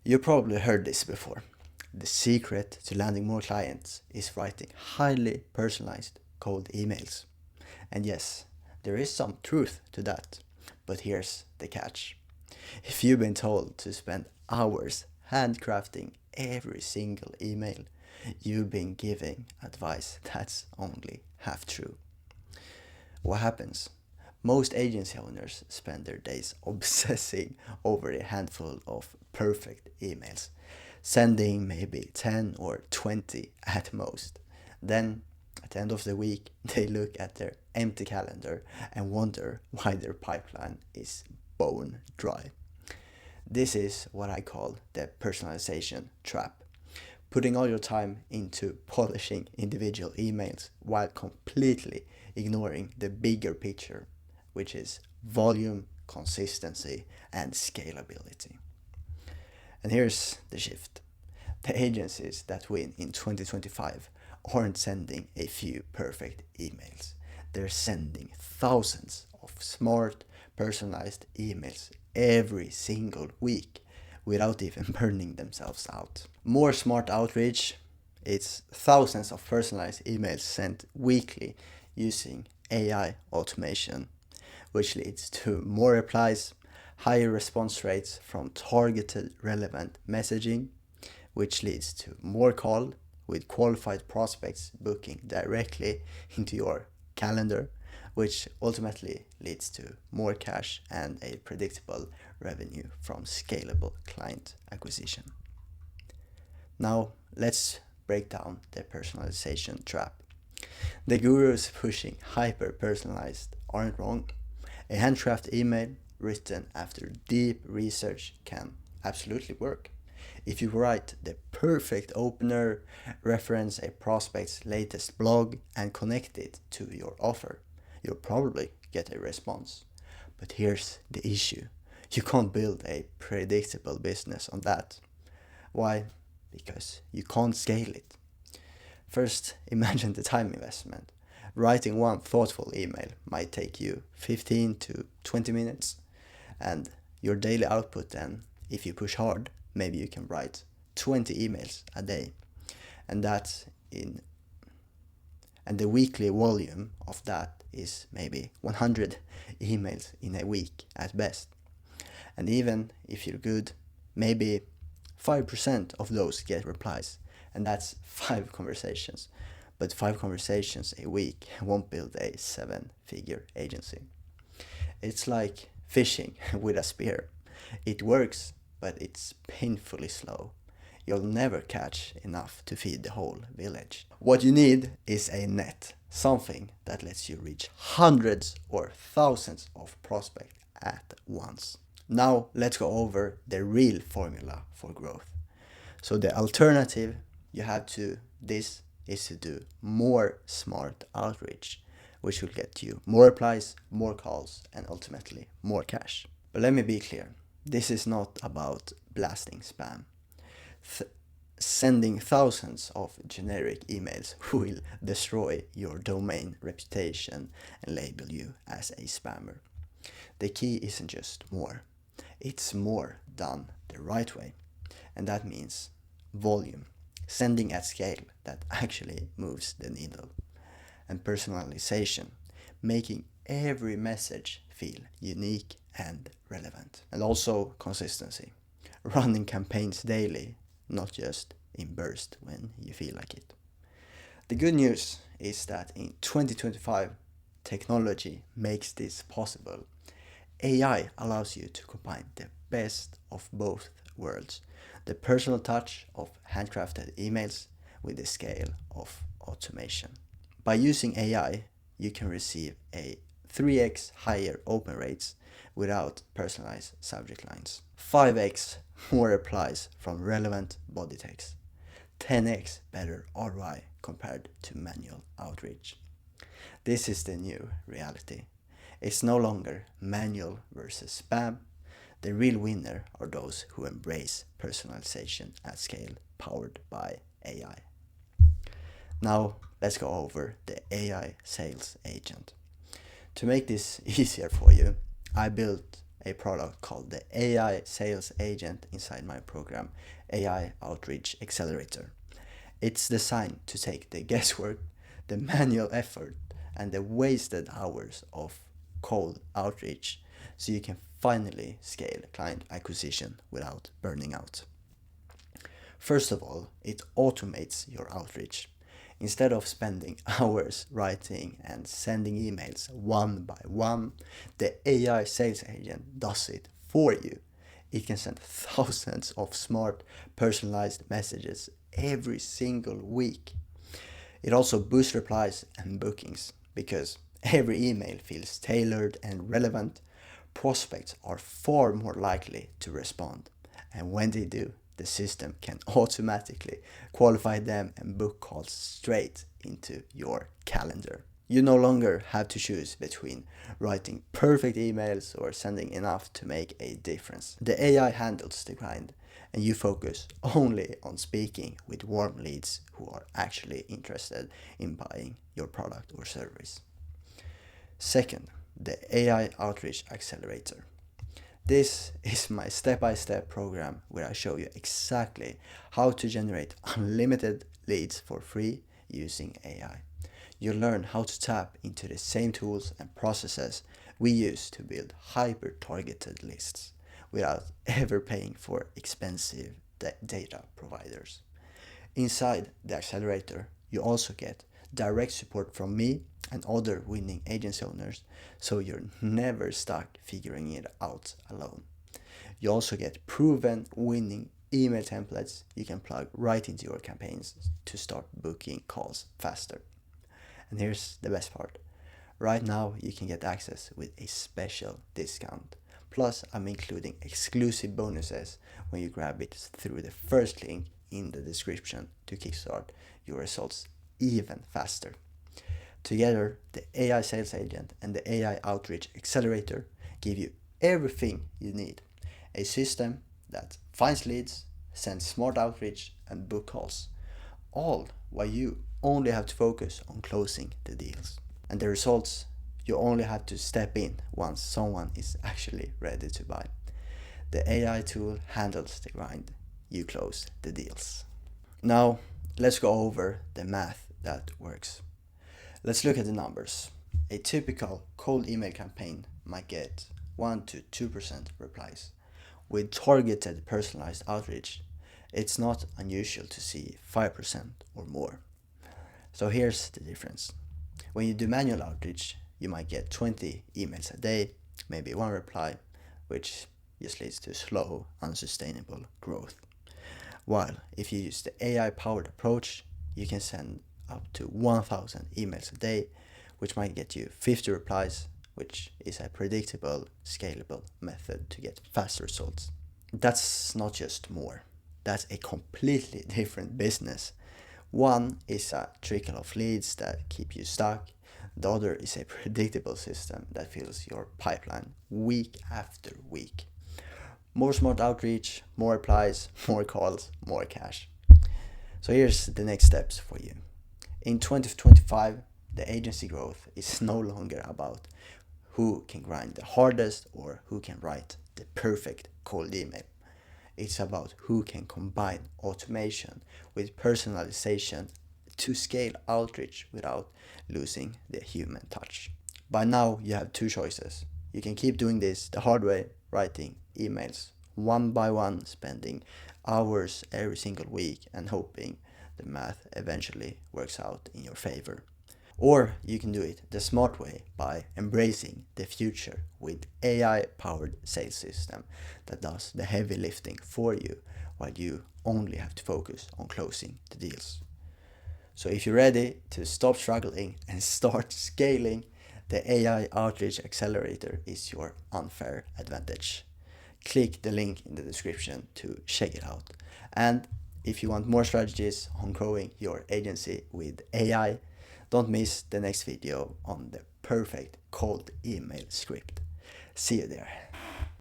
You probably heard this before. The secret to landing more clients is writing highly personalized cold emails. And yes, there is some truth to that. But here's the catch. If you've been told to spend hours handcrafting every single email, you've been giving advice that's only half true. What happens? Most agency owners spend their days obsessing over a handful of perfect emails, sending maybe 10 or 20 at most. Then, at the end of the week, they look at their empty calendar and wonder why their pipeline is bone dry. This is what I call the personalization trap. Putting all your time into polishing individual emails while completely ignoring the bigger picture, which is volume, consistency, and scalability. And here's the shift. The agencies that win in 2025 aren't sending a few perfect emails. They're sending thousands of smart, personalized emails every single week without even burning themselves out. More smart outreach, it's thousands of personalized emails sent weekly using AI automation, which leads to more replies, higher response rates from targeted relevant messaging, which leads to more call with qualified prospects booking directly into your calendar, which ultimately leads to more cash and a predictable revenue from scalable client acquisition. Now, let's break down the personalization trap. The gurus pushing hyper personalized aren't wrong. A handcrafted email written after deep research can absolutely work. If you write the perfect opener, reference a prospect's latest blog, and connect it to your offer, you'll probably get a response. But here's the issue. You can't build a predictable business on that. Why? Because you can't scale it. First, imagine the time investment. Writing one thoughtful email might take you 15 to 20 minutes, and your daily output then, if you push hard, maybe you can write 20 emails a day. And that's in and the weekly volume of that is maybe 100 emails in a week at best. And even if you're good, maybe 5% of those get replies, and that's 5 conversations. But 5 conversations a week won't build a 7-figure agency. It's like fishing with a spear. It works, but it's painfully slow. You'll never catch enough to feed the whole village. What you need is a net, something that lets you reach hundreds or thousands of prospects at once. Now let's go over the real formula for growth. So the alternative you have to this is to do more smart outreach, which will get you more replies, more calls, and ultimately more cash. But let me be clear, this is not about blasting spam. Sending thousands of generic emails will destroy your domain reputation and label you as a spammer. The key isn't just more, it's more done the right way. And that means volume, sending at scale that actually moves the needle, and personalization, making every message feel unique and relevant. And also consistency, running campaigns daily, not just in bursts when you feel like it. The good news is that in 2025, technology makes this possible. AI allows you to combine the best of both worlds, the personal touch of handcrafted emails with the scale of automation. By using AI, you can receive a 3x higher open rates without personalized subject lines, 5x more replies from relevant body text, 10x better ROI compared to manual outreach. This is the new reality. It's no longer manual versus spam. The real winner are those who embrace personalization at scale powered by AI. Now let's go over the AI sales agent. To make this easier for you, I built a product called the AI Sales Agent inside my program, AI Outreach Accelerator. It's designed to take the guesswork, the manual effort, and the wasted hours of cold outreach so you can finally scale client acquisition without burning out. First of all, it automates your outreach. Instead of spending hours writing and sending emails one by one, the AI sales agent does it for you. It can send thousands of smart, personalized messages every single week. It also boosts replies and bookings because every email feels tailored and relevant. Prospects are far more likely to respond, and when they do, the system can automatically qualify them and book calls straight into your calendar. You no longer have to choose between writing perfect emails or sending enough to make a difference. The AI handles the grind, and you focus only on speaking with warm leads who are actually interested in buying your product or service. Second, the AI Outreach Accelerator. This is my step-by-step program where I show you exactly how to generate unlimited leads for free using AI. You'll learn how to tap into the same tools and processes we use to build hyper-targeted lists without ever paying for expensive data providers. Inside the accelerator, you also get direct support from me and other winning agency owners, so you're never stuck figuring it out alone. You also get proven winning email templates you can plug right into your campaigns to start booking calls faster. And here's the best part. Right now you can get access with a special discount. Plus, I'm including exclusive bonuses when you grab it through the first link in the description to kickstart your results even faster. Together, the AI Sales Agent and the AI Outreach Accelerator give you everything you need. A system that finds leads, sends smart outreach, and book calls. All while you only have to focus on closing the deals. And the results, you only have to step in once someone is actually ready to buy. The AI tool handles the grind. You close the deals. Now, let's go over the math that works. Let's look at the numbers. A typical cold email campaign might get 1 to 2% replies. With targeted personalized outreach, it's not unusual to see 5% or more. So here's the difference. When you do manual outreach, you might get 20 emails a day, maybe one reply, which just leads to slow, unsustainable growth. While if you use the AI-powered approach, you can send up to 1,000 emails a day, which might get you 50 replies, which is a predictable, scalable method to get fast results. That's not just more. That's a completely different business. One is a trickle of leads that keep you stuck. The other is a predictable system that fills your pipeline week after week. More smart outreach, more replies, more calls, more cash. So here's the next steps for you. In 2025, the agency growth is no longer about who can grind the hardest or who can write the perfect cold email. It's about who can combine automation with personalization to scale outreach without losing the human touch. By now, you have two choices. You can keep doing this the hard way, writing emails one by one, spending hours every single week and hoping the math eventually works out in your favor. Or you can do it the smart way by embracing the future with AI-powered sales system that does the heavy lifting for you while you only have to focus on closing the deals. So if you're ready to stop struggling and start scaling, the AI Outreach Accelerator is your unfair advantage. Click the link in the description to check it out. And if you want more strategies on growing your agency with AI, don't miss the next video on the perfect cold email script. See you there.